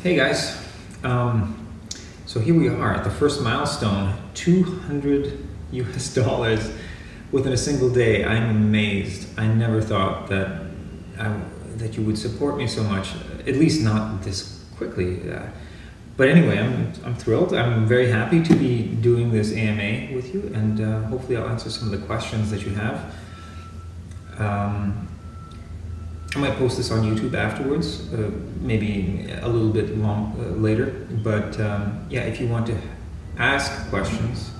Hey guys, so here we are at the first milestone, 200 US dollars within a single day. I'm amazed. I never thought that that you would support me so much, at least not this quickly. But anyway, I'm thrilled. I'm very happy to be doing this AMA with you, and hopefully I'll answer some of the questions that you have. I might post this on YouTube afterwards, maybe a little bit later, but yeah, if you want to ask questions,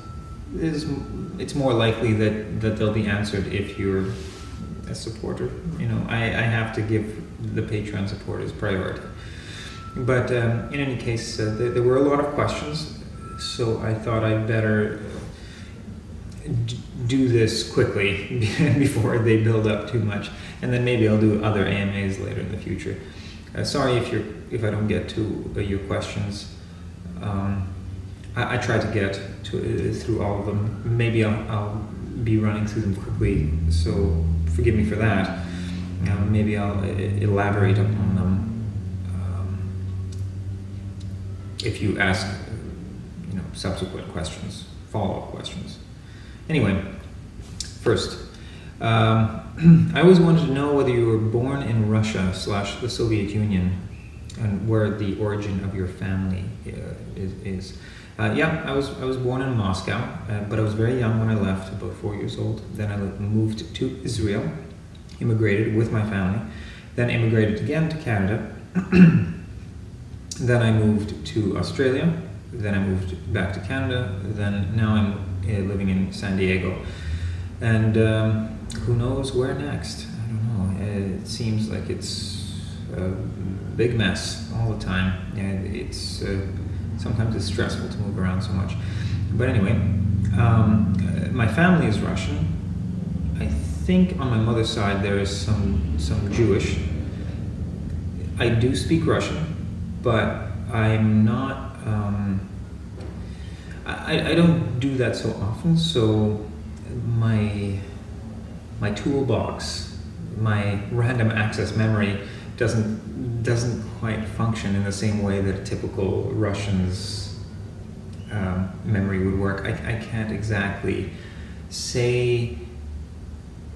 it's more likely that they'll be answered if you're a supporter. You know, I have to give the Patreon supporters priority. But in any case, there were a lot of questions, so I thought I'd better do this quickly before they build up too much, and then maybe I'll do other AMAs later in the future. Sorry if I don't get to your questions. I try to get through all of them. Maybe I'll be running through them quickly, so forgive me for that. Maybe I'll elaborate upon them if you ask, subsequent questions, follow-up questions. Anyway, first, I always wanted to know whether you were born in Russia / the Soviet Union and where the origin of your family is. Yeah, I was born in Moscow, but I was very young when I left, about 4 years old. Then I moved to Israel, immigrated with my family, then immigrated again to Canada. Then I moved to Australia, then I moved back to Canada, then now I'm living in San Diego. And who knows where next? I don't know. It seems like it's a big mess all the time. And it's sometimes it's stressful to move around so much. But anyway, my family is Russian. I think on my mother's side there is some Jewish. I do speak Russian, but I'm not. I don't do that so often, so my toolbox, my random access memory doesn't quite function in the same way that a typical Russian's memory would work. I can't exactly say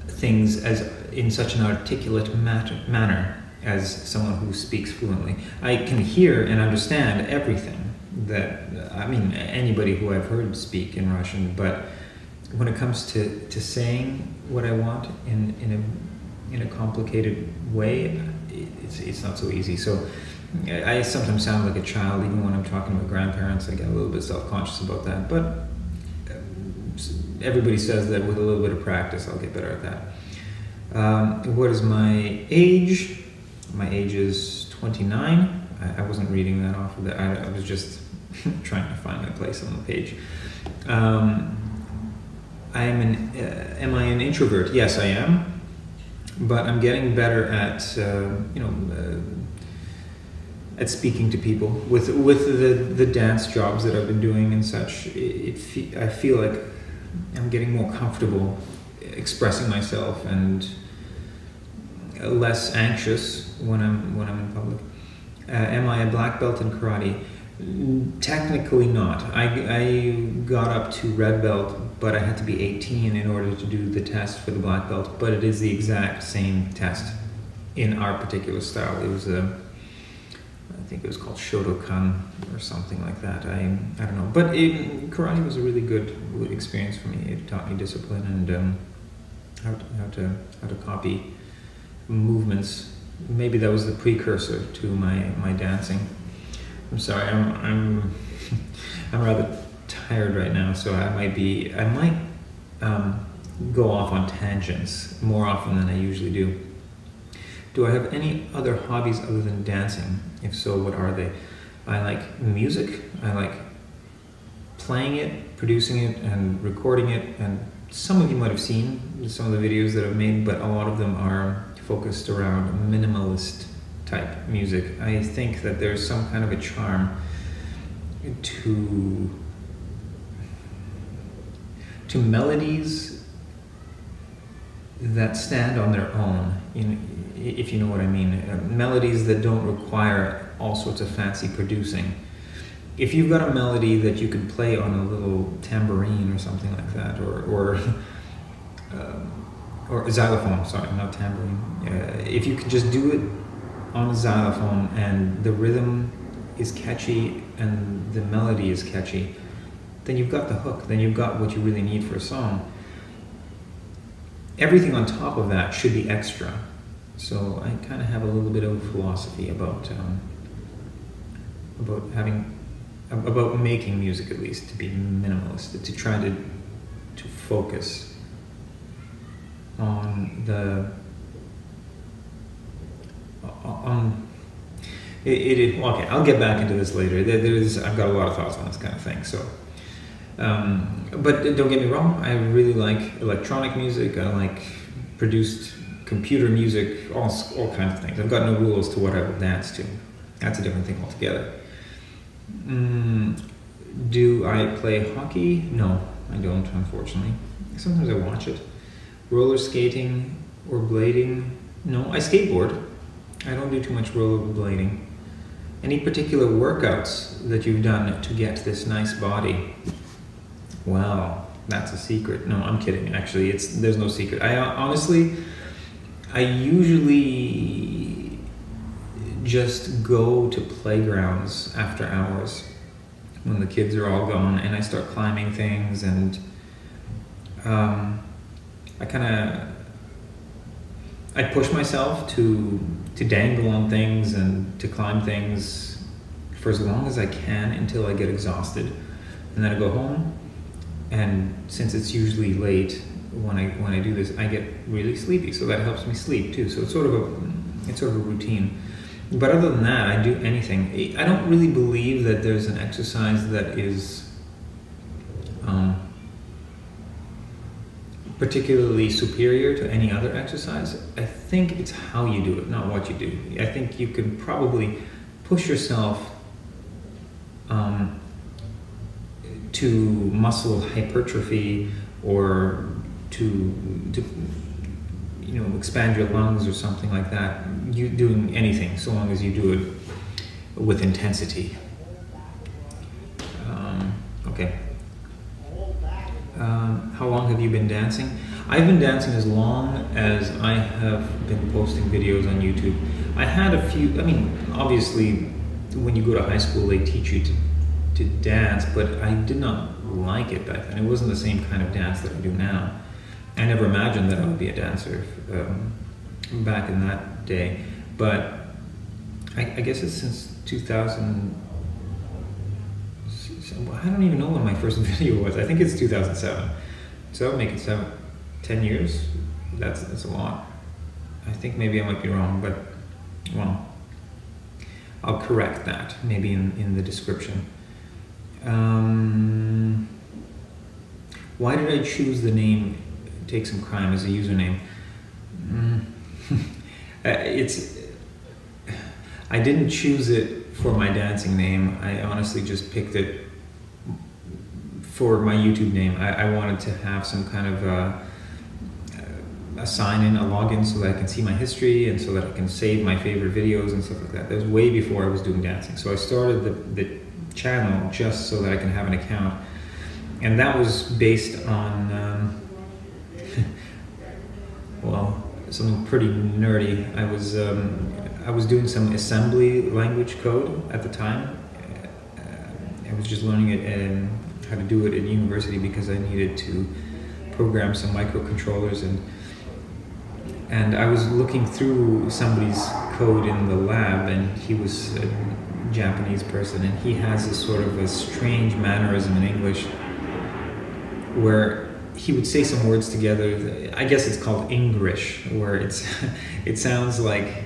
things as in such an articulate manner as someone who speaks fluently. I can hear and understand everything that, anybody who I've heard speak in Russian, but when it comes to saying what I want in a complicated way, it's not so easy. So I sometimes sound like a child, even when I'm talking to my grandparents. I get a little bit self-conscious about that, but everybody says that with a little bit of practice, I'll get better at that. What is my age? My age is 29. I wasn't reading that off of that. I was just trying to find my place on the page. Am I an introvert? Yes, I am. But I'm getting better at at speaking to people with the dance jobs that I've been doing and such. I feel like I'm getting more comfortable expressing myself and less anxious when I'm in public. Am I a black belt in karate? Technically not. I got up to red belt, but I had to be 18 in order to do the test for the black belt. But it is the exact same test in our particular style. It was I think it was called Shotokan or something like that. I don't know. But karate was a really good experience for me. It taught me discipline and how to copy movements. Maybe that was the precursor to my dancing. I'm sorry, I'm rather tired right now, so I might go off on tangents more often than I usually do. Do I have any other hobbies other than dancing? If so, what are they? I like music. I like playing it, producing it, and recording it. And some of you might have seen some of the videos that I've made, but a lot of them are focused around minimalist type music. I think that there's some kind of a charm to melodies that stand on their own, if you know what I mean. Melodies that don't require all sorts of fancy producing. If you've got a melody that you can play on a little tambourine or something like that, or xylophone, sorry, not tambourine. If you can just do it on a xylophone and the rhythm is catchy and the melody is catchy, then you've got the hook, then you've got what you really need for a song. Everything on top of that should be extra. So I kind of have a little bit of a philosophy about making music, at least, to be minimalist, to try to focus on okay, I'll get back into this later. I've got a lot of thoughts on this kind of thing. So, but don't get me wrong, I really like electronic music. I like produced computer music, all kinds of things. I've got no rules to what I will dance to. That's a different thing altogether. Do I play hockey? No, I don't, unfortunately. Sometimes I watch it. Roller skating or blading? No, I skateboard. I don't do too much roller blading. Any particular workouts that you've done to get this nice body? Well, that's a secret. No, I'm kidding. Actually, there's no secret. I usually just go to playgrounds after hours when the kids are all gone, and I start climbing things, and I push myself to dangle on things and to climb things for as long as I can until I get exhausted, and then I go home. And since it's usually late when I do this, I get really sleepy, so that helps me sleep too. So it's sort of a routine. But other than that, I do anything. I don't really believe that there's an exercise that is particularly superior to any other exercise. I think it's how you do it, not what you do. I think you can probably push yourself to muscle hypertrophy, or to expand your lungs or something like that. You doing anything, so long as you do it with intensity. Okay. How long have you been dancing? I've been dancing as long as I have been posting videos on YouTube. I had a few, obviously when you go to high school they teach you to dance, but I did not like it back then. It wasn't the same kind of dance that I do now. I never imagined that I would be a dancer back in that day, but I guess it's since 2000. I don't even know when my first video was. I think it's 2007. So that would make it 10 years. That's a lot. I think maybe I might be wrong, but well, I'll correct that maybe in the description. Why did I choose the name Take Some Crime as a username? I didn't choose it for my dancing name. I honestly just picked it for my YouTube name. I wanted to have some kind of a sign-in, a login, so that I can see my history and so that I can save my favorite videos and stuff like that. That was way before I was doing dancing. So I started the channel just so that I can have an account. And that was based on, well, something pretty nerdy. I was doing some assembly language code at the time. I was just learning it how to do it at university because I needed to program some microcontrollers, and I was looking through somebody's code in the lab, and he was a Japanese person, and he has this sort of a strange mannerism in English where he would say some words together. I guess it's called English, where it sounds like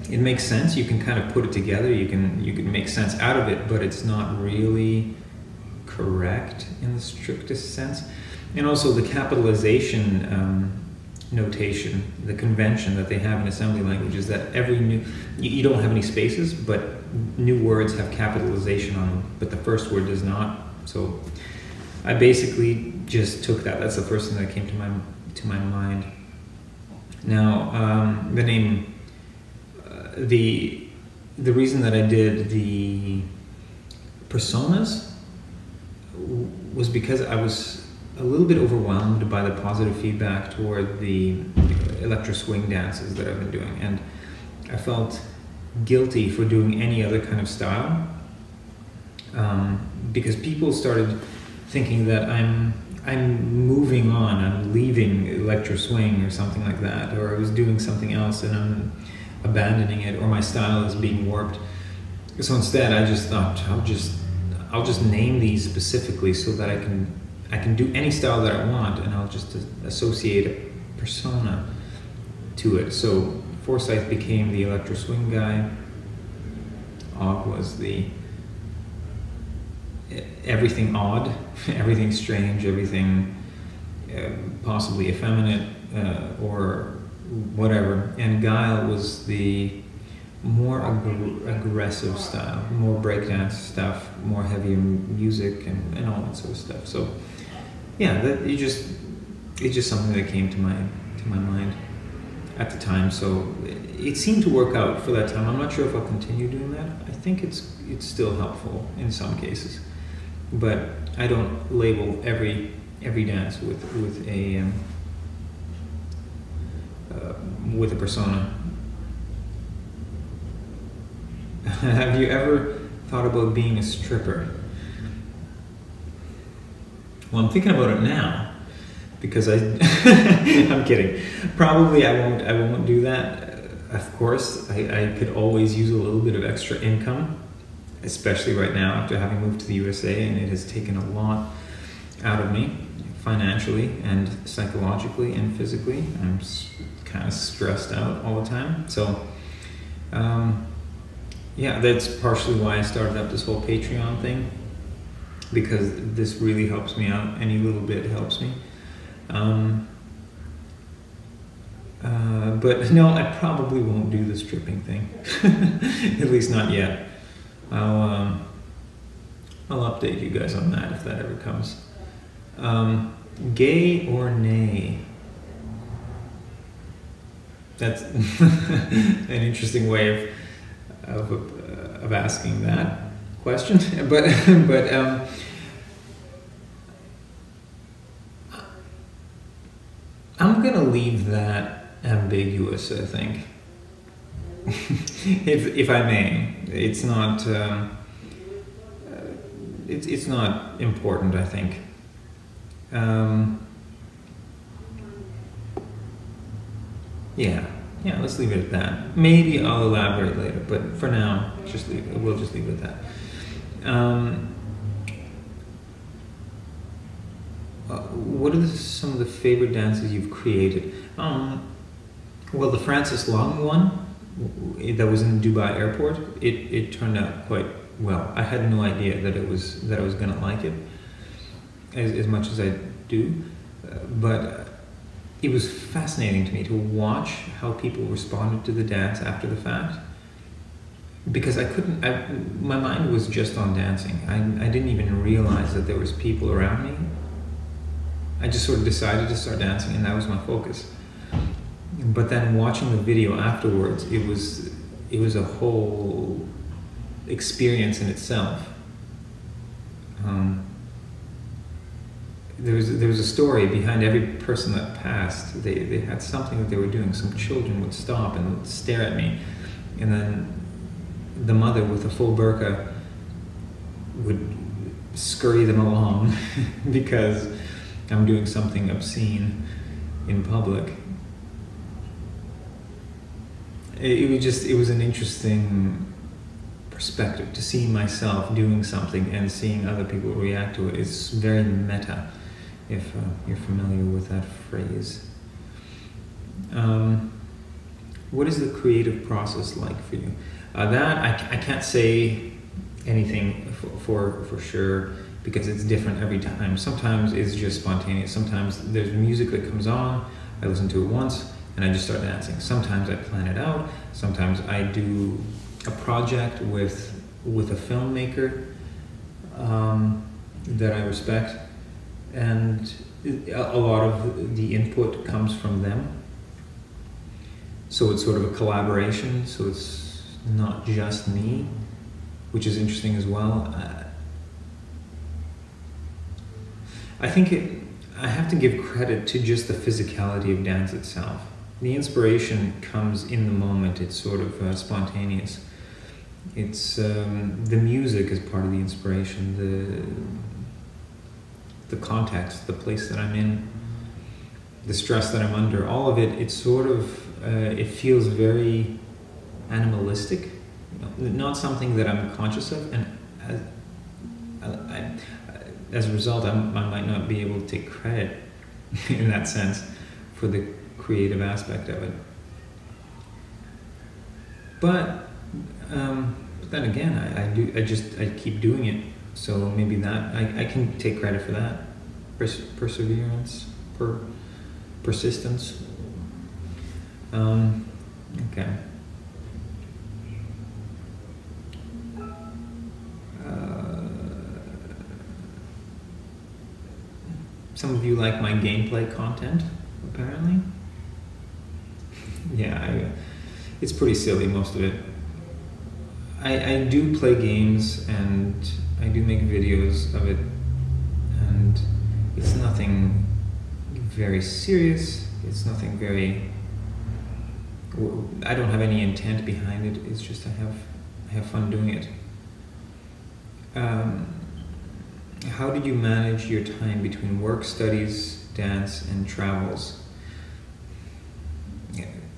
it makes sense. You can kind of put it together. You can make sense out of it, but it's not really correct in the strictest sense. And also the capitalization notation, the convention that they have in assembly language is that you don't have any spaces, but new words have capitalization on them, but the first word does not. So I basically just took that. That's the first thing that came to my mind. Now, the name, the reason that I did the personas was because I was a little bit overwhelmed by the positive feedback toward the electro swing dances that I've been doing, and I felt guilty for doing any other kind of style, because people started thinking that I'm moving on, I'm leaving electro swing or something like that, or I was doing something else and I'm abandoning it, or my style is being warped. So instead, I just thought I'll just name these specifically so that I can do any style that I want, and I'll just associate a persona to it. So Forsyth became the electro swing guy. Og was the everything odd, everything strange, everything possibly effeminate or whatever. And Guile was the more aggressive style, more breakdance stuff, more heavier music, and all that sort of stuff. So yeah, it's just something that came to my mind at the time. So it seemed to work out for that time. I'm not sure if I'll continue doing that. I think it's still helpful in some cases, but I don't label every dance with a persona. Have you ever thought about being a stripper? Well, I'm thinking about it now because I'm kidding. Probably I won't do that. Of course, I could always use a little bit of extra income, especially right now after having moved to the USA, and it has taken a lot out of me financially and psychologically and physically. I'm kind of stressed out all the time. So yeah, that's partially why I started up this whole Patreon thing, because this really helps me out. Any little bit helps me. But no, I probably won't do the stripping thing. At least not yet. I'll update you guys on that if that ever comes. Gay or nay? That's an interesting way of asking that question. But I'm gonna leave that ambiguous, I think. if I may, it's not it's not important, I think. Yeah, let's leave it at that. Maybe I'll elaborate later, but for now, we'll just leave it at that. What are some of the favorite dances you've created? Well, the Francis Long one that was in Dubai airport, it turned out quite well. I had no idea that I was gonna like it as much as I do, but it was fascinating to me to watch how people responded to the dance after the fact, because my mind was just on dancing. I didn't even realize that there was people around me. I just sort of decided to start dancing, and that was my focus. But then watching the video afterwards, it was a whole experience in itself. There was a story behind every person that passed. They had something that they were doing. Some children would stop and would stare at me, and then the mother with a full burqa would scurry them along because I'm doing something obscene in public. It was an interesting perspective to see myself doing something and seeing other people react to it. It's very meta, if you're familiar with that phrase. What is the creative process like for you? That I can't say anything for sure, because it's different every time. Sometimes it's just spontaneous. Sometimes there's music that comes on, I listen to it once, and I just start dancing. Sometimes I plan it out. Sometimes I do a project with a filmmaker that I respect, and a lot of the input comes from them. So it's sort of a collaboration. So it's not just me, which is interesting as well. I think I have to give credit to just the physicality of dance itself. The inspiration comes in the moment. It's sort of spontaneous. It's the music is part of the inspiration. The context, the place that I'm in, the stress that I'm under, all of it. It's sort of it feels very animalistic, not something that I'm conscious of, and as a result, I might not be able to take credit in that sense for the creative aspect of it. But then again, I keep doing it, so maybe that I can take credit for that. Perseverance, persistence. Okay. Some of you like my gameplay content, apparently. Yeah, it's pretty silly, most of it. I do play games and I do make videos of it, and it's nothing very serious. It's nothing very. I don't have any intent behind it. It's just I have fun doing it. How did you manage your time between work, studies, dance, and travels?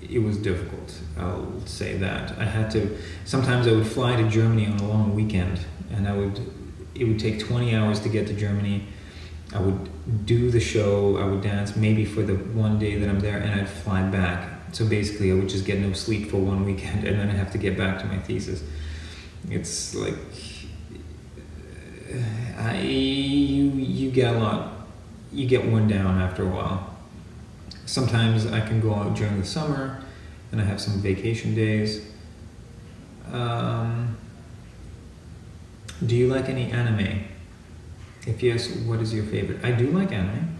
It was difficult, I'll say that. Sometimes I would fly to Germany on a long weekend, and it would take 20 hours to get to Germany. I would do the show, I would dance maybe for the one day that I'm there, and I'd fly back. So basically I would just get no sleep for one weekend, and then I have to get back to my thesis. It's like, you get worn down after a while. Sometimes I can go out during the summer and I have some vacation days. Do you like any anime? If yes, what is your favorite? I do like anime.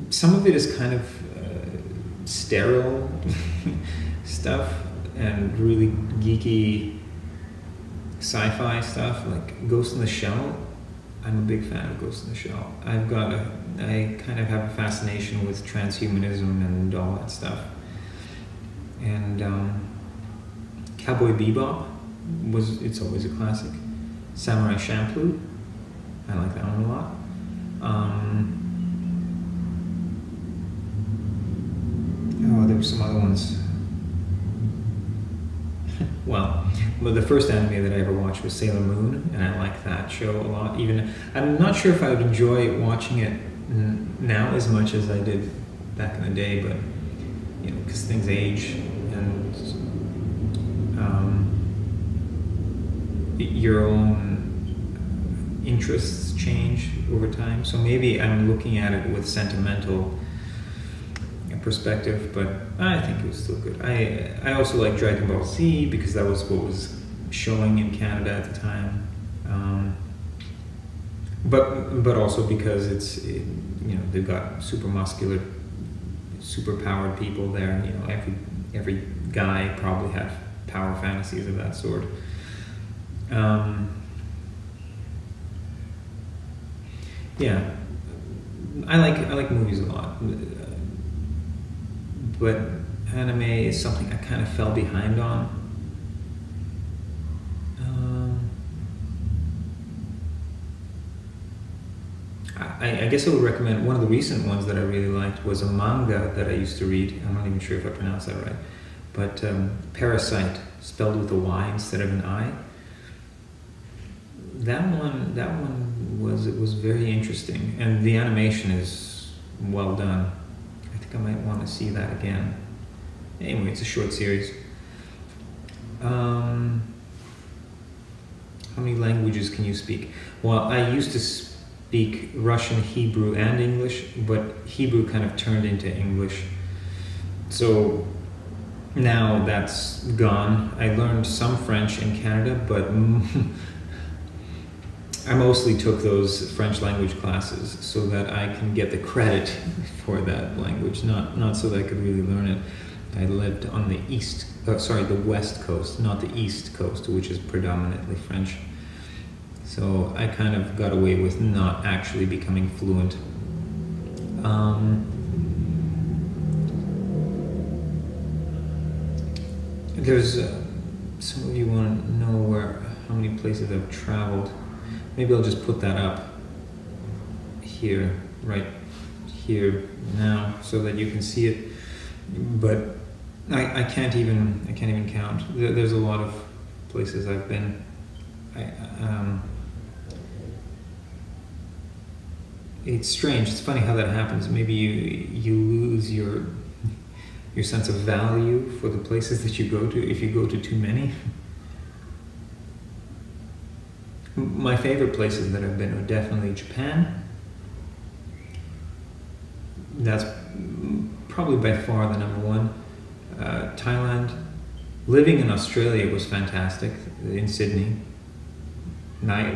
Some of it is kind of sterile stuff and really geeky sci-fi stuff, like Ghost in the Shell. I'm a big fan of Ghost in the Shell. I kind of have a fascination with transhumanism and all that stuff. And Cowboy Bebop it's always a classic. Samurai Champloo, I like that one a lot. There were some other ones. Well, the first anime that I ever watched was Sailor Moon, and I like that show a lot. Even I'm not sure if I would enjoy watching it now as much as I did back in the day, but because things age and your own interests change over time. So maybe I'm looking at it with sentimental perspective, but I think it was still good. I also like Dragon Ball Z because that was what was showing in Canada at the time, but also because they've got super muscular, super powered people there. Every guy probably had power fantasies of that sort. Yeah, I like movies a lot. But anime is something I kind of fell behind on. I guess I would recommend one of the recent ones that I really liked was a manga that I used to read. I'm not even sure if I pronounced that right. But Parasite, spelled with a Y instead of an I. That one was very interesting, and the animation is well done. I think I might want to see that again. Anyway, it's a short series. How many languages can you speak? Well, I used to speak Russian, Hebrew, and English, but Hebrew kind of turned into English. So now that's gone. I learned some French in Canada, but I mostly took those French language classes so that I can get the credit for that language, not so that I could really learn it. I lived on the the West Coast, not the East Coast, which is predominantly French. So I kind of got away with not actually becoming fluent. There's some of you want to know how many places I've traveled. Maybe I'll just put that up here, right here now, so that you can see it. But I can't even count. There's a lot of places I've been. It's strange. It's funny how that happens. Maybe you lose your sense of value for the places that you go to if you go to too many. My favorite places that I've been are definitely Japan. That's probably by far the number one. Thailand. Living in Australia was fantastic, in Sydney. And I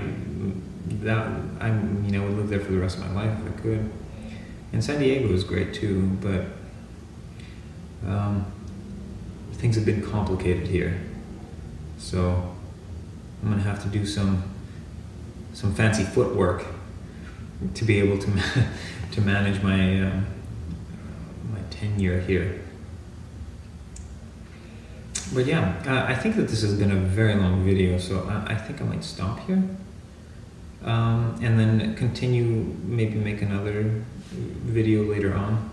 would live there for the rest of my life if I could. And San Diego was great too, but things have been complicated here. So I'm gonna have to do some fancy footwork to be able to to manage my my tenure here. But yeah, I think that this has been a very long video, so I think I might stop here. And then continue, maybe make another video later on.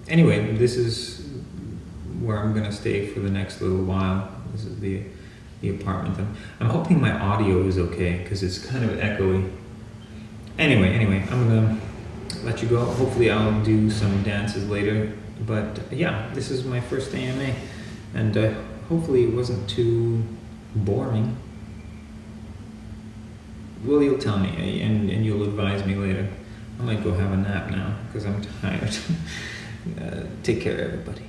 Anyway, this is where I'm gonna stay for the next little while. This is the apartment. I'm hoping my audio is okay, because it's kind of echoey. Anyway, I'm gonna let you go. Hopefully I'll do some dances later. But yeah, this is my first AMA, and hopefully it wasn't too boring. Well, you'll tell me, and you'll advise me later. I might go have a nap now, because I'm tired. Take care, everybody.